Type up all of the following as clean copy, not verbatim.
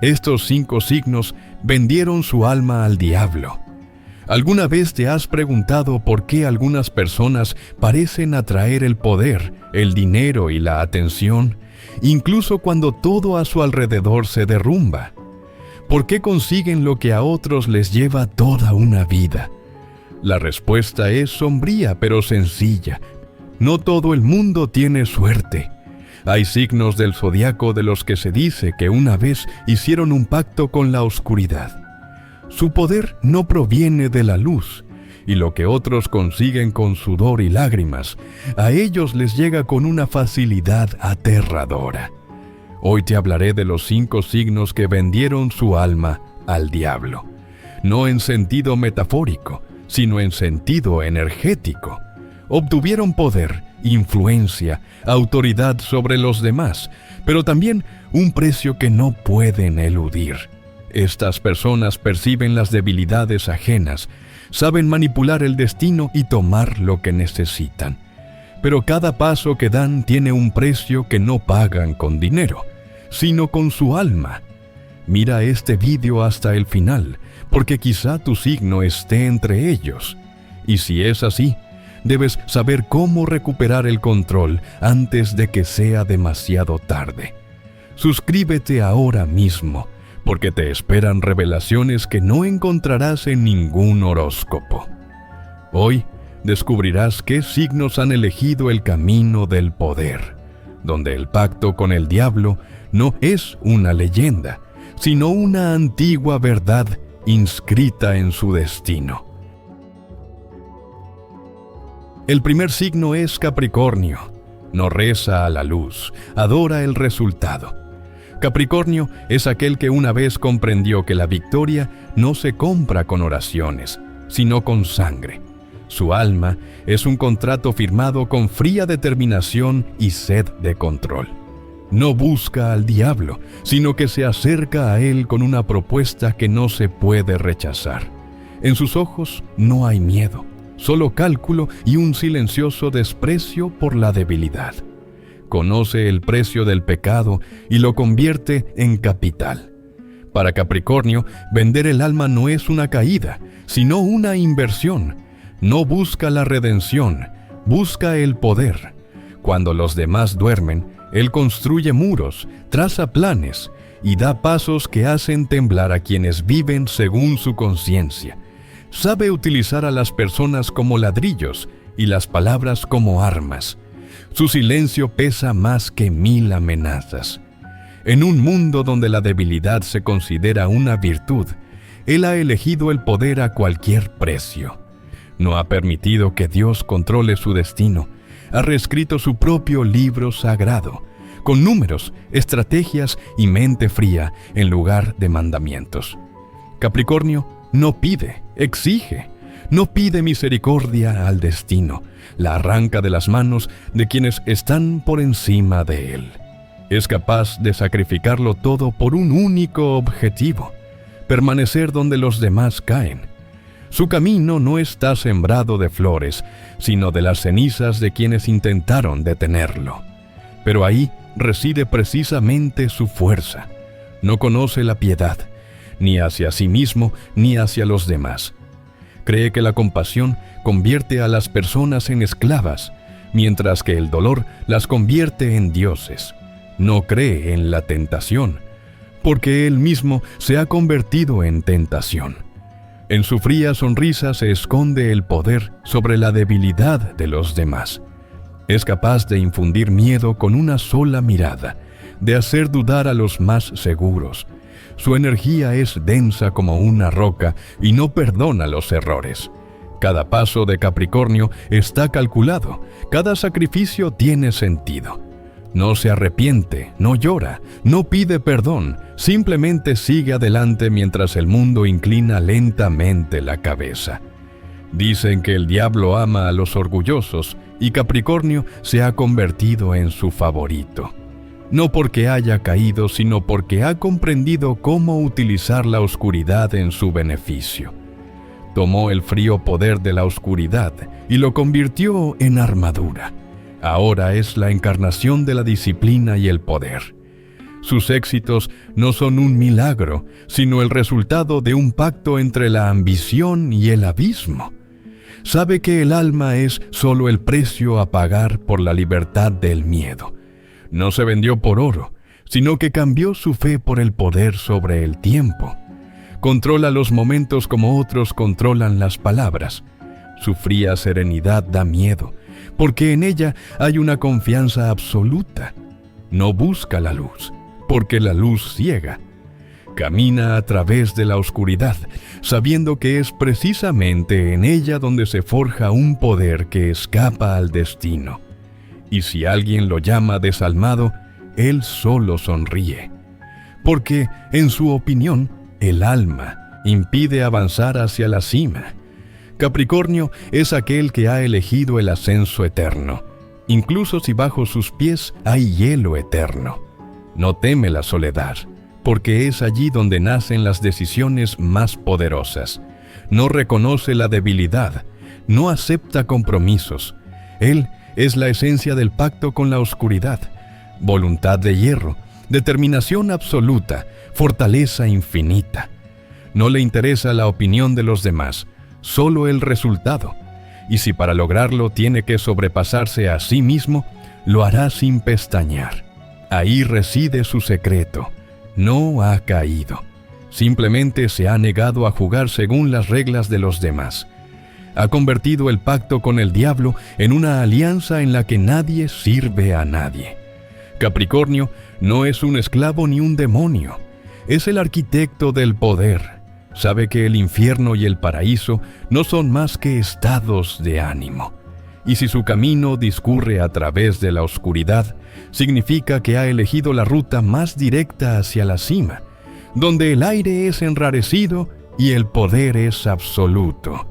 Estos 5 signos vendieron su alma al diablo. ¿Alguna vez te has preguntado por qué algunas personas parecen atraer el poder, el dinero y la atención, incluso cuando todo a su alrededor se derrumba? ¿Por qué consiguen lo que a otros les lleva toda una vida? La respuesta es sombría pero sencilla. No todo el mundo tiene suerte. Hay signos del zodiaco de los que se dice que una vez hicieron un pacto con la oscuridad. Su poder no proviene de la luz, y lo que otros consiguen con sudor y lágrimas, a ellos les llega con una facilidad aterradora. Hoy te hablaré de los 5 signos que vendieron su alma al diablo, no en sentido metafórico, sino en sentido energético. Obtuvieron poder, influencia, autoridad sobre los demás, pero también un precio que no pueden eludir. Estas personas perciben las debilidades ajenas, saben manipular el destino y tomar lo que necesitan. Pero cada paso que dan tiene un precio que no pagan con dinero, sino con su alma. Mira este vídeo hasta el final, porque quizá tu signo esté entre ellos. Y si es así, debes saber cómo recuperar el control antes de que sea demasiado tarde. Suscríbete ahora mismo, porque te esperan revelaciones que no encontrarás en ningún horóscopo. Hoy descubrirás qué signos han elegido el camino del poder, donde el pacto con el diablo no es una leyenda, sino una antigua verdad inscrita en su destino. El primer signo es Capricornio. No reza a la luz, adora el resultado. Capricornio es aquel que una vez comprendió que la victoria no se compra con oraciones, sino con sangre. Su alma es un contrato firmado con fría determinación y sed de control. No busca al diablo, sino que se acerca a él con una propuesta que no se puede rechazar. En sus ojos no hay miedo, solo cálculo y un silencioso desprecio por la debilidad. Conoce el precio del pecado y lo convierte en capital. Para Capricornio, vender el alma no es una caída, sino una inversión. No busca la redención, busca el poder. Cuando los demás duermen, él construye muros, traza planes y da pasos que hacen temblar a quienes viven según su conciencia. Sabe utilizar a las personas como ladrillos y las palabras como armas. Su silencio pesa más que 1000 amenazas. En un mundo donde la debilidad se considera una virtud, él ha elegido el poder a cualquier precio. No ha permitido que Dios controle su destino. Ha reescrito su propio libro sagrado, con números, estrategias y mente fría en lugar de mandamientos. Capricornio no pide, exige. No pide misericordia al destino, la arranca de las manos de quienes están por encima de él. Es capaz de sacrificarlo todo por un único objetivo: permanecer donde los demás caen. Su camino no está sembrado de flores, sino de las cenizas de quienes intentaron detenerlo. Pero ahí reside precisamente su fuerza. No conoce la piedad, ni hacia sí mismo ni hacia los demás. Cree que la compasión convierte a las personas en esclavas, mientras que el dolor las convierte en dioses. No cree en la tentación, porque él mismo se ha convertido en tentación. En su fría sonrisa se esconde el poder sobre la debilidad de los demás. Es capaz de infundir miedo con una sola mirada, de hacer dudar a los más seguros. Su energía es densa como una roca y no perdona los errores. Cada paso de Capricornio está calculado, cada sacrificio tiene sentido. No se arrepiente, no llora, no pide perdón, simplemente sigue adelante mientras el mundo inclina lentamente la cabeza. Dicen que el diablo ama a los orgullosos y Capricornio se ha convertido en su favorito. No porque haya caído, sino porque ha comprendido cómo utilizar la oscuridad en su beneficio. Tomó el frío poder de la oscuridad y lo convirtió en armadura. Ahora es la encarnación de la disciplina y el poder. Sus éxitos no son un milagro, sino el resultado de un pacto entre la ambición y el abismo. Sabe que el alma es solo el precio a pagar por la libertad del miedo. No se vendió por oro, sino que cambió su fe por el poder sobre el tiempo. Controla los momentos como otros controlan las palabras. Su fría serenidad da miedo, porque en ella hay una confianza absoluta. No busca la luz, porque la luz ciega. Camina a través de la oscuridad, sabiendo que es precisamente en ella donde se forja un poder que escapa al destino. Y si alguien lo llama desalmado, él solo sonríe. Porque, en su opinión, el alma impide avanzar hacia la cima. Capricornio es aquel que ha elegido el ascenso eterno, incluso si bajo sus pies hay hielo eterno. No teme la soledad, porque es allí donde nacen las decisiones más poderosas. No reconoce la debilidad, no acepta compromisos. Él es la esencia del pacto con la oscuridad, voluntad de hierro, determinación absoluta, fortaleza infinita. No le interesa la opinión de los demás, solo el resultado. Y si para lograrlo tiene que sobrepasarse a sí mismo, lo hará sin pestañear. Ahí reside su secreto. No ha caído. Simplemente se ha negado a jugar según las reglas de los demás. Ha convertido el pacto con el diablo en una alianza en la que nadie sirve a nadie. Capricornio no es un esclavo ni un demonio. Es el arquitecto del poder. Sabe que el infierno y el paraíso no son más que estados de ánimo. Y si su camino discurre a través de la oscuridad, significa que ha elegido la ruta más directa hacia la cima, donde el aire es enrarecido y el poder es absoluto.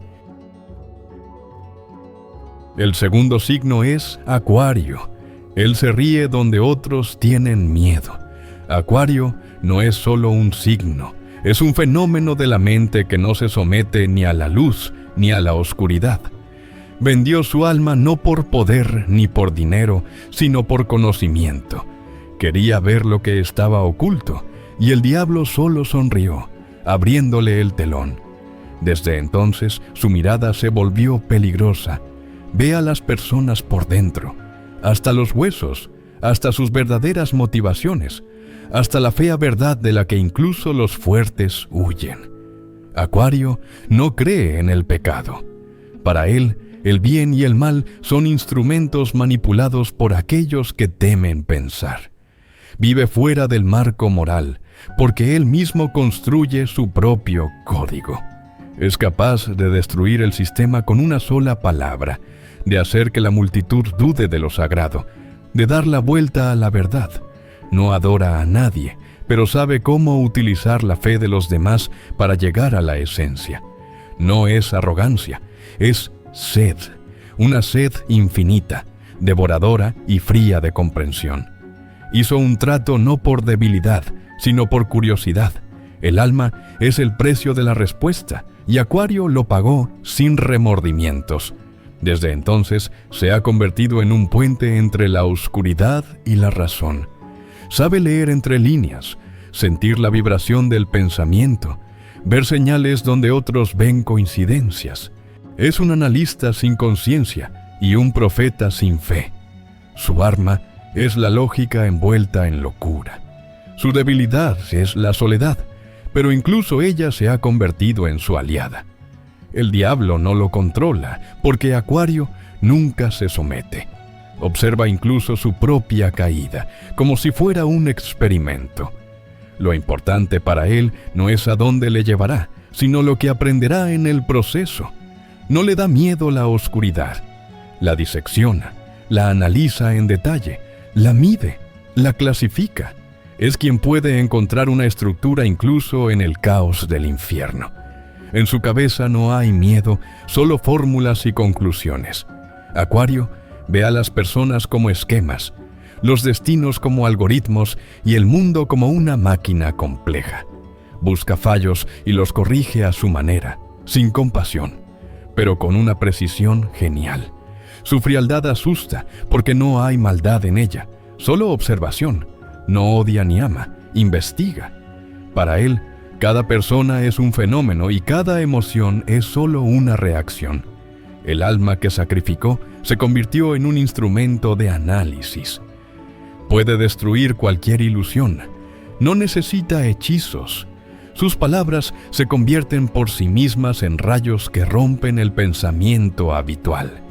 El segundo signo es Acuario. Él se ríe donde otros tienen miedo. Acuario no es solo un signo, es un fenómeno de la mente que no se somete ni a la luz ni a la oscuridad. Vendió su alma no por poder ni por dinero, sino por conocimiento. Quería ver lo que estaba oculto, y el diablo solo sonrió, abriéndole el telón. Desde entonces su mirada se volvió peligrosa. Ve a las personas por dentro, hasta los huesos, hasta sus verdaderas motivaciones, hasta la fea verdad de la que incluso los fuertes huyen. Acuario no cree en el pecado. Para él, el bien y el mal son instrumentos manipulados por aquellos que temen pensar. Vive fuera del marco moral, porque él mismo construye su propio código. Es capaz de destruir el sistema con una sola palabra, de hacer que la multitud dude de lo sagrado, de dar la vuelta a la verdad. No adora a nadie, pero sabe cómo utilizar la fe de los demás para llegar a la esencia. No es arrogancia, es sed, una sed infinita, devoradora y fría de comprensión. Hizo un trato no por debilidad, sino por curiosidad. El alma es el precio de la respuesta, y Acuario lo pagó sin remordimientos. Desde entonces se ha convertido en un puente entre la oscuridad y la razón. Sabe leer entre líneas, sentir la vibración del pensamiento, ver señales donde otros ven coincidencias. Es un analista sin conciencia y un profeta sin fe. Su arma es la lógica envuelta en locura. Su debilidad es la soledad, pero incluso ella se ha convertido en su aliada. El diablo no lo controla, porque Acuario nunca se somete. Observa incluso su propia caída, como si fuera un experimento. Lo importante para él no es a dónde le llevará, sino lo que aprenderá en el proceso. No le da miedo la oscuridad. La disecciona, la analiza en detalle, la mide, la clasifica. Es quien puede encontrar una estructura incluso en el caos del infierno. En su cabeza no hay miedo, solo fórmulas y conclusiones. Acuario ve a las personas como esquemas, los destinos como algoritmos y el mundo como una máquina compleja. Busca fallos y los corrige a su manera, sin compasión, pero con una precisión genial. Su frialdad asusta porque no hay maldad en ella, solo observación, no odia ni ama, investiga. Para él, cada persona es un fenómeno y cada emoción es solo una reacción. El alma que sacrificó se convirtió en un instrumento de análisis. Puede destruir cualquier ilusión. No necesita hechizos. Sus palabras se convierten por sí mismas en rayos que rompen el pensamiento habitual.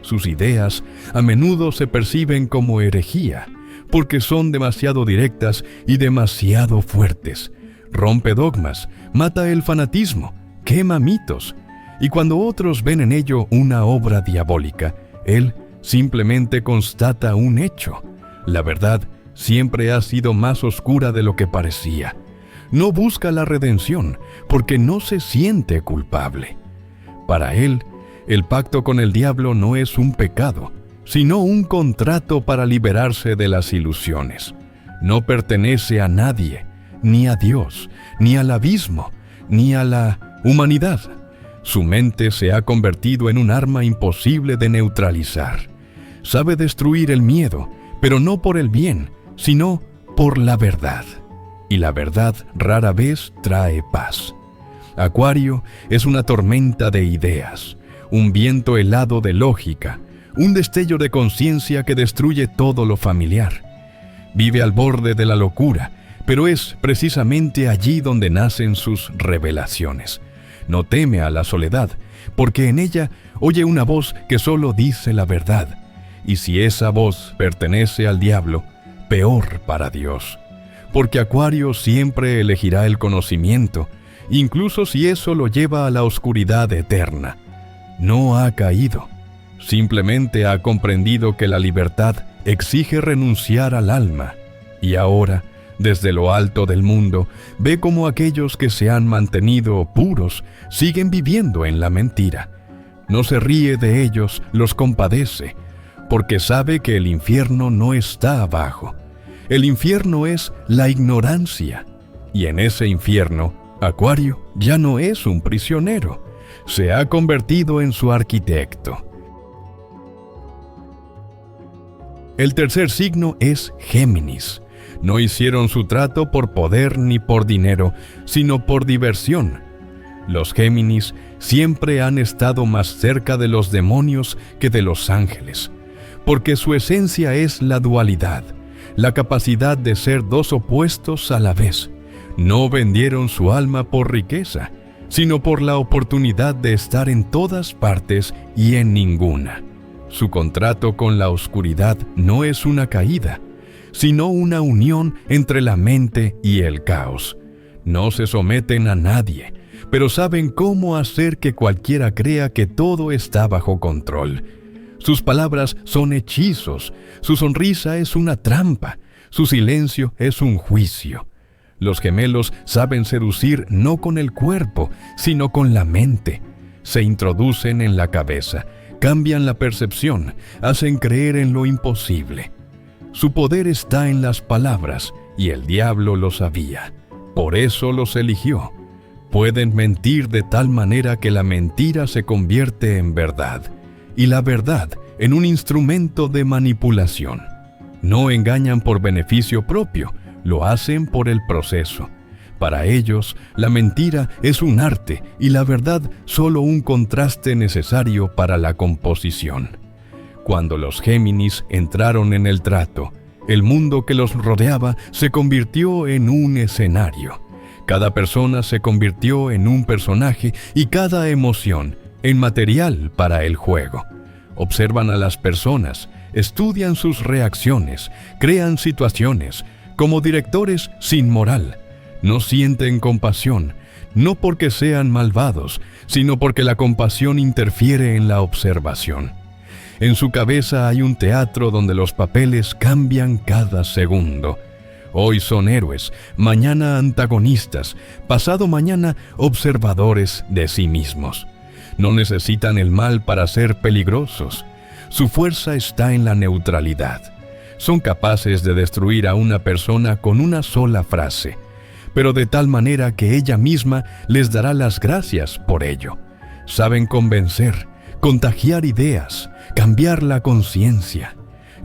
Sus ideas a menudo se perciben como herejía, porque son demasiado directas y demasiado fuertes. Rompe dogmas, mata el fanatismo, quema mitos, y cuando otros ven en ello una obra diabólica, él simplemente constata un hecho. La verdad siempre ha sido más oscura de lo que parecía. No busca la redención, porque no se siente culpable. Para él, el pacto con el diablo no es un pecado, sino un contrato para liberarse de las ilusiones. No pertenece a nadie, ni a Dios, ni al abismo, ni a la humanidad. Su mente se ha convertido en un arma imposible de neutralizar. Sabe destruir el miedo, pero no por el bien, sino por la verdad. Y la verdad rara vez trae paz. Acuario es una tormenta de ideas, un viento helado de lógica, un destello de conciencia que destruye todo lo familiar. Vive al borde de la locura, pero es precisamente allí donde nacen sus revelaciones. No teme a la soledad, porque en ella oye una voz que solo dice la verdad. Y si esa voz pertenece al diablo, peor para Dios. Porque Acuario siempre elegirá el conocimiento, incluso si eso lo lleva a la oscuridad eterna. No ha caído. Simplemente ha comprendido que la libertad exige renunciar al alma. Y ahora, desde lo alto del mundo, ve cómo aquellos que se han mantenido puros siguen viviendo en la mentira. No se ríe de ellos, los compadece, porque sabe que el infierno no está abajo. El infierno es la ignorancia, y en ese infierno, Acuario ya no es un prisionero, se ha convertido en su arquitecto. El tercer signo es Géminis. No hicieron su trato por poder ni por dinero, sino por diversión. Los Géminis siempre han estado más cerca de los demonios que de los ángeles, porque su esencia es la dualidad, la capacidad de ser dos opuestos a la vez. No vendieron su alma por riqueza, sino por la oportunidad de estar en todas partes y en ninguna. Su contrato con la oscuridad no es una caída, sino una unión entre la mente y el caos. No se someten a nadie, pero saben cómo hacer que cualquiera crea que todo está bajo control. Sus palabras son hechizos, su sonrisa es una trampa, su silencio es un juicio. Los gemelos saben seducir no con el cuerpo, sino con la mente. Se introducen en la cabeza, cambian la percepción, hacen creer en lo imposible. Su poder está en las palabras, y el diablo lo sabía. Por eso los eligió. Pueden mentir de tal manera que la mentira se convierte en verdad, y la verdad en un instrumento de manipulación. No engañan por beneficio propio, lo hacen por el proceso. Para ellos, la mentira es un arte y la verdad solo un contraste necesario para la composición. Cuando los Géminis entraron en el trato, el mundo que los rodeaba se convirtió en un escenario. Cada persona se convirtió en un personaje y cada emoción en material para el juego. Observan a las personas, estudian sus reacciones, crean situaciones, como directores sin moral. No sienten compasión, no porque sean malvados, sino porque la compasión interfiere en la observación. En su cabeza hay un teatro donde los papeles cambian cada segundo. Hoy son héroes, mañana antagonistas, pasado mañana observadores de sí mismos. No necesitan el mal para ser peligrosos. Su fuerza está en la neutralidad. Son capaces de destruir a una persona con una sola frase, pero de tal manera que ella misma les dará las gracias por ello. Saben convencer, contagiar ideas, cambiar la conciencia.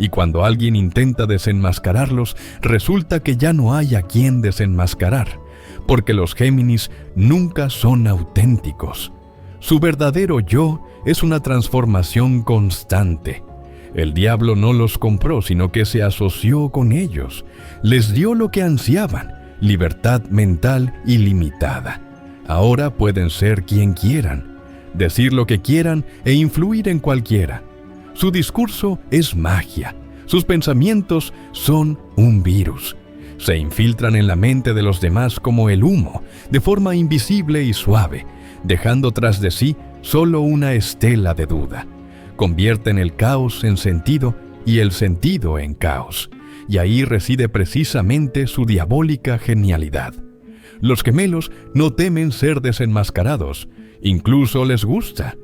y cuando alguien intenta desenmascararlos, resulta que ya no hay a quien desenmascarar, porque los Géminis nunca son auténticos. Su verdadero yo es una transformación constante. El diablo no los compró, sino que se asoció con ellos. Les dio lo que ansiaban, libertad mental ilimitada. Ahora pueden ser quien quieran, decir lo que quieran e influir en cualquiera. Su discurso es magia. Sus pensamientos son un virus. Se infiltran en la mente de los demás como el humo, de forma invisible y suave, dejando tras de sí solo una estela de duda. Convierten el caos en sentido y el sentido en caos, y ahí reside precisamente su diabólica genialidad. Los gemelos no temen ser desenmascarados, incluso les gusta.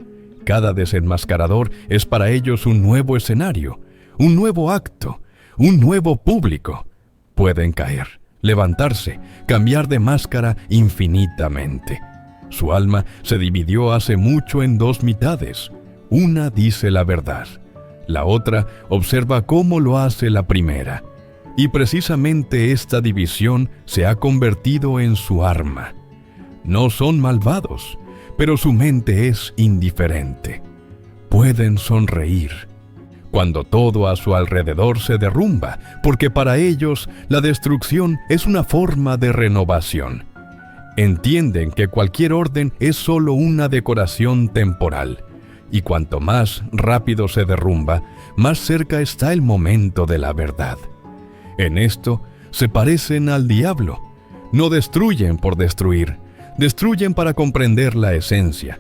Cada desenmascarador es para ellos un nuevo escenario, un nuevo acto, un nuevo público. Pueden caer, levantarse, cambiar de máscara infinitamente. Su alma se dividió hace mucho en dos mitades. Una dice la verdad, la otra observa cómo lo hace la primera. Y precisamente esta división se ha convertido en su arma. No son malvados, pero su mente es indiferente. Pueden sonreír cuando todo a su alrededor se derrumba, porque para ellos la destrucción es una forma de renovación. Entienden que cualquier orden es solo una decoración temporal, y cuanto más rápido se derrumba, más cerca está el momento de la verdad. En esto se parecen al diablo. No destruyen por destruir, destruyen para comprender la esencia.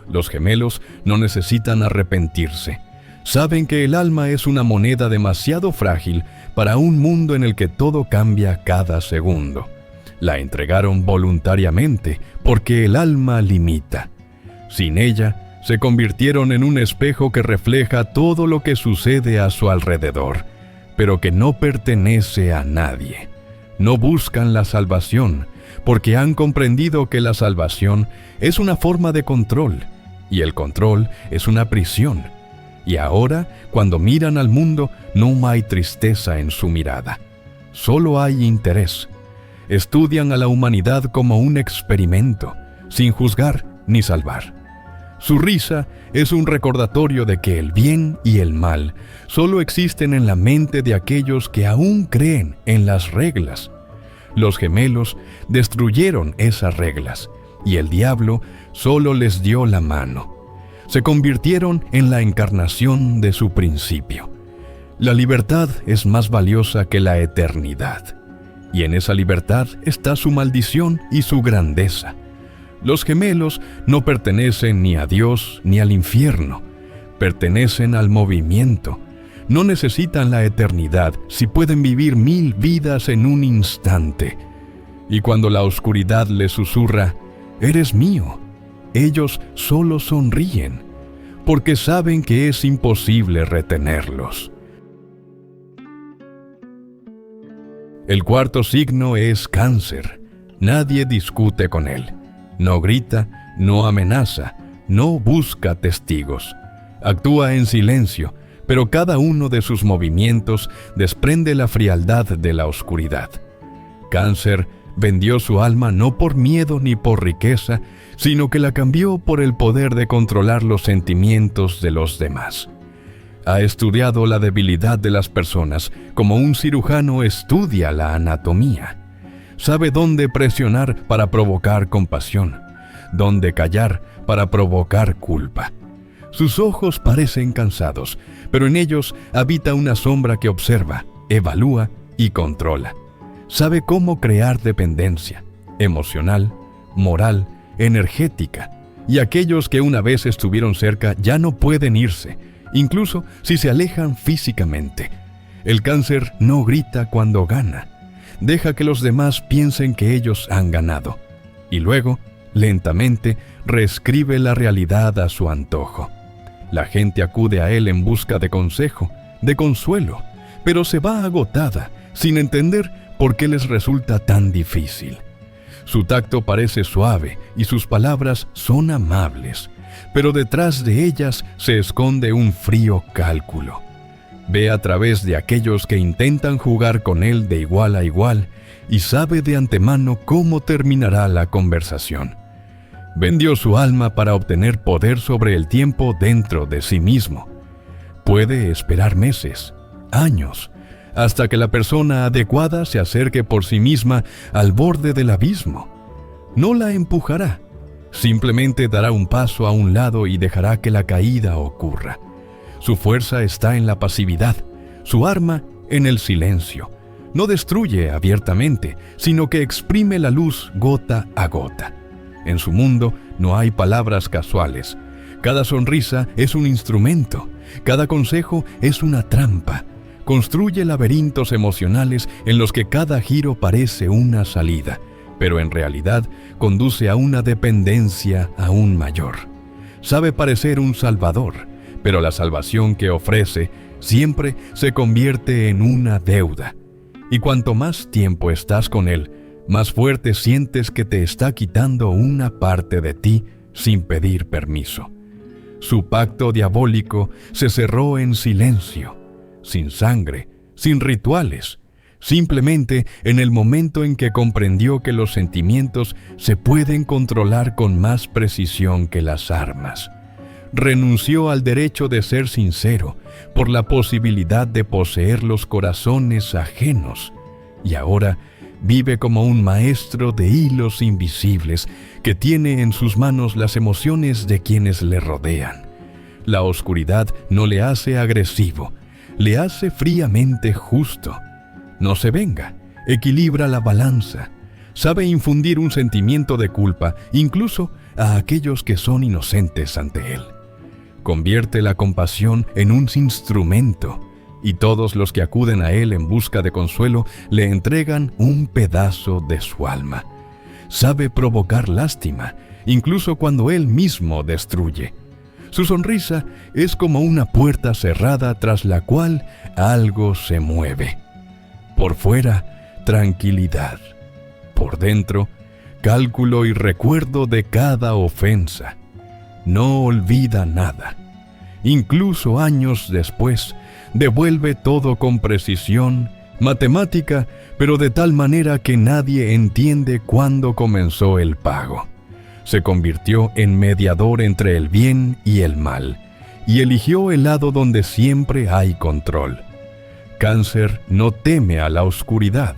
Los gemelos no necesitan arrepentirse. Saben que el alma es una moneda demasiado frágil para un mundo en el que todo cambia cada segundo. La entregaron voluntariamente porque el alma limita. Sin ella, se convirtieron en un espejo que refleja todo lo que sucede a su alrededor, pero que no pertenece a nadie. No buscan la salvación, porque han comprendido que la salvación es una forma de control, y el control es una prisión. Y ahora, cuando miran al mundo, no hay tristeza en su mirada. Solo hay interés. Estudian a la humanidad como un experimento, sin juzgar ni salvar. Su risa es un recordatorio de que el bien y el mal solo existen en la mente de aquellos que aún creen en las reglas. Los gemelos destruyeron esas reglas, y el diablo solo les dio la mano. Se convirtieron en la encarnación de su principio. La libertad es más valiosa que la eternidad, y en esa libertad está su maldición y su grandeza. Los gemelos no pertenecen ni a Dios ni al infierno, pertenecen al movimiento. No necesitan la eternidad si pueden vivir 1000 vidas en un instante. Y cuando la oscuridad les susurra, «Eres mío», ellos solo sonríen, porque saben que es imposible retenerlos. El cuarto signo es Cáncer. Nadie discute con él. No grita, no amenaza, no busca testigos. Actúa en silencio, pero cada uno de sus movimientos desprende la frialdad de la oscuridad. Cáncer vendió su alma no por miedo ni por riqueza, sino que la cambió por el poder de controlar los sentimientos de los demás. Ha estudiado la debilidad de las personas como un cirujano estudia la anatomía. Sabe dónde presionar para provocar compasión, dónde callar para provocar culpa. Sus ojos parecen cansados, pero en ellos habita una sombra que observa, evalúa y controla. Sabe cómo crear dependencia, emocional, moral, energética, y aquellos que una vez estuvieron cerca ya no pueden irse, incluso si se alejan físicamente. El Cáncer no grita cuando gana. Deja que los demás piensen que ellos han ganado, y luego, lentamente, reescribe la realidad a su antojo. La gente acude a él en busca de consejo, de consuelo, pero se va agotada, sin entender por qué les resulta tan difícil. Su tacto parece suave y sus palabras son amables, pero detrás de ellas se esconde un frío cálculo. Ve a través de aquellos que intentan jugar con él de igual a igual y sabe de antemano cómo terminará la conversación. Vendió su alma para obtener poder sobre el tiempo dentro de sí mismo. Puede esperar meses, años, hasta que la persona adecuada se acerque por sí misma al borde del abismo. No la empujará, simplemente dará un paso a un lado y dejará que la caída ocurra. Su fuerza está en la pasividad, su arma en el silencio. No destruye abiertamente, sino que exprime la luz gota a gota. En su mundo no hay palabras casuales. Cada sonrisa es un instrumento, cada consejo es una trampa. Construye laberintos emocionales en los que cada giro parece una salida, pero en realidad conduce a una dependencia aún mayor. Sabe parecer un salvador, pero la salvación que ofrece siempre se convierte en una deuda. Y cuanto más tiempo estás con él, más fuerte sientes que te está quitando una parte de ti sin pedir permiso. Su pacto diabólico se cerró en silencio, sin sangre, sin rituales, simplemente en el momento en que comprendió que los sentimientos se pueden controlar con más precisión que las armas. Renunció al derecho de ser sincero por la posibilidad de poseer los corazones ajenos, y ahora vive como un maestro de hilos invisibles que tiene en sus manos las emociones de quienes le rodean. La oscuridad no le hace agresivo, le hace fríamente justo. No se venga, equilibra la balanza, sabe infundir un sentimiento de culpa incluso a aquellos que son inocentes ante él. Convierte la compasión en un instrumento, y todos los que acuden a él en busca de consuelo le entregan un pedazo de su alma. Sabe provocar lástima, incluso cuando él mismo destruye. Su sonrisa es como una puerta cerrada tras la cual algo se mueve. Por fuera, tranquilidad. Por dentro, cálculo y recuerdo de cada ofensa. No olvida nada. Incluso años después, devuelve todo con precisión, matemática, pero de tal manera que nadie entiende cuándo comenzó el pago. Se convirtió en mediador entre el bien y el mal, y eligió el lado donde siempre hay control. Cáncer no teme a la oscuridad,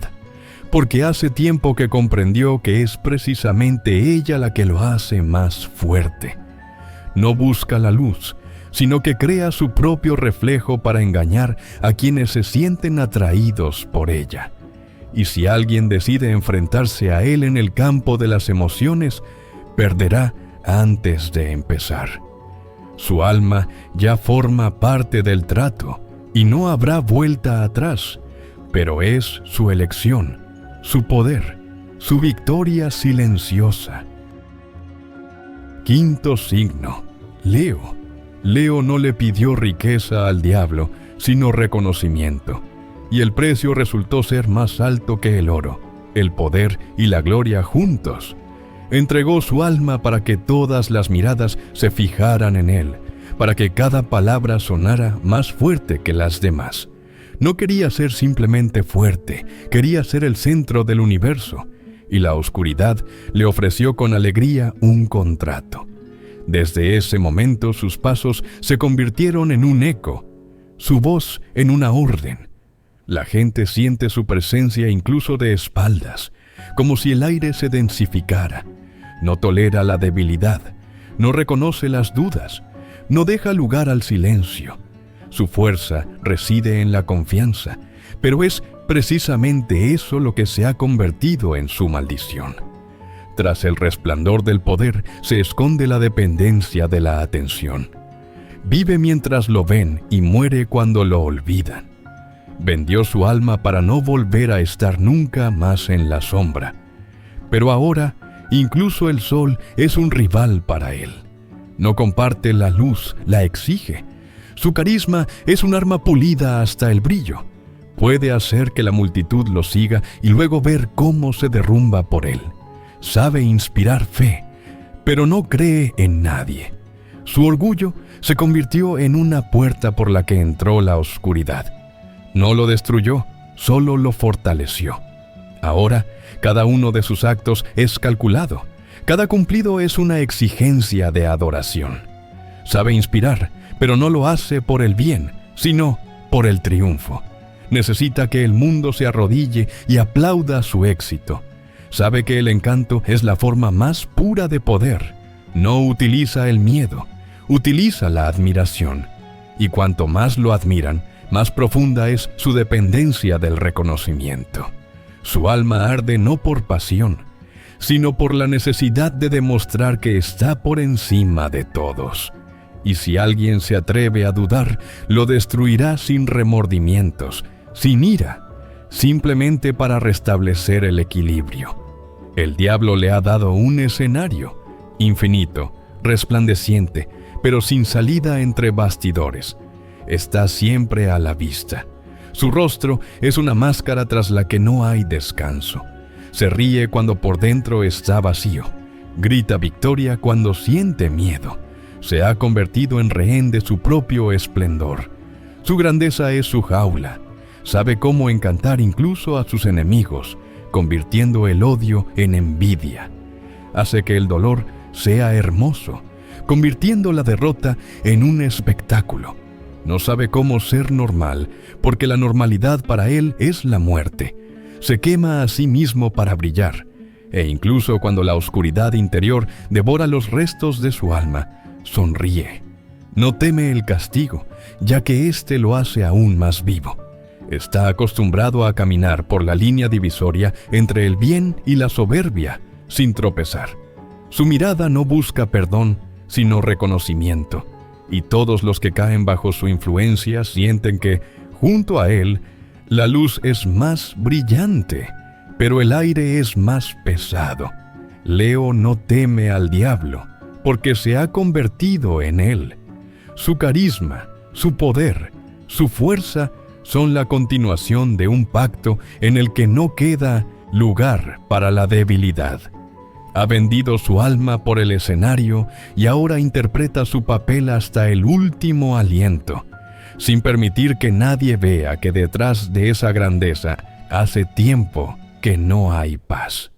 porque hace tiempo que comprendió que es precisamente ella la que lo hace más fuerte. No busca la luz, sino que crea su propio reflejo para engañar a quienes se sienten atraídos por ella. Y si alguien decide enfrentarse a él en el campo de las emociones, perderá antes de empezar. Su alma ya forma parte del trato y no habrá vuelta atrás, pero es su elección, su poder, su victoria silenciosa. Quinto signo, Leo. Leo no le pidió riqueza al diablo, sino reconocimiento, y el precio resultó ser más alto que el oro, el poder y la gloria juntos. Entregó su alma para que todas las miradas se fijaran en él, para que cada palabra sonara más fuerte que las demás. No quería ser simplemente fuerte, quería ser el centro del universo, y la oscuridad le ofreció con alegría un contrato. Desde ese momento sus pasos se convirtieron en un eco, su voz en una orden. La gente siente su presencia incluso de espaldas, como si el aire se densificara. No tolera la debilidad, no reconoce las dudas, no deja lugar al silencio. Su fuerza reside en la confianza, pero es precisamente eso lo que se ha convertido en su maldición. Tras el resplandor del poder se esconde la dependencia de la atención. Vive mientras lo ven y muere cuando lo olvidan. Vendió su alma para no volver a estar nunca más en la sombra. Pero ahora, incluso el sol es un rival para él. No comparte la luz, la exige. Su carisma es un arma pulida hasta el brillo. Puede hacer que la multitud lo siga y luego ver cómo se derrumba por él. Sabe inspirar fe, pero no cree en nadie. Su orgullo se convirtió en una puerta por la que entró la oscuridad. No lo destruyó, solo lo fortaleció. Ahora, cada uno de sus actos es calculado. Cada cumplido es una exigencia de adoración. Sabe inspirar, pero no lo hace por el bien, sino por el triunfo. Necesita que el mundo se arrodille y aplauda su éxito. Sabe que el encanto es la forma más pura de poder. No utiliza el miedo, utiliza la admiración. Y cuanto más lo admiran, más profunda es su dependencia del reconocimiento. Su alma arde no por pasión, sino por la necesidad de demostrar que está por encima de todos. Y si alguien se atreve a dudar, lo destruirá sin remordimientos, sin ira, simplemente para restablecer el equilibrio. El diablo le ha dado un escenario, infinito, resplandeciente, pero sin salida entre bastidores. Está siempre a la vista. Su rostro es una máscara tras la que no hay descanso. Se ríe cuando por dentro está vacío. Grita victoria cuando siente miedo. Se ha convertido en rehén de su propio esplendor. Su grandeza es su jaula. Sabe cómo encantar incluso a sus enemigos, convirtiendo el odio en envidia. Hace que el dolor sea hermoso, convirtiendo la derrota en un espectáculo. No sabe cómo ser normal, porque la normalidad para él es la muerte. Se quema a sí mismo para brillar, e incluso cuando la oscuridad interior devora los restos de su alma, sonríe. No teme el castigo, ya que éste lo hace aún más vivo. Está acostumbrado a caminar por la línea divisoria entre el bien y la soberbia, sin tropezar. Su mirada no busca perdón, sino reconocimiento. Y todos los que caen bajo su influencia sienten que, junto a él, la luz es más brillante, pero el aire es más pesado. Leo no teme al diablo, porque se ha convertido en él. Su carisma, su poder, su fuerza son la continuación de un pacto en el que no queda lugar para la debilidad. Ha vendido su alma por el escenario y ahora interpreta su papel hasta el último aliento, sin permitir que nadie vea que detrás de esa grandeza hace tiempo que no hay paz.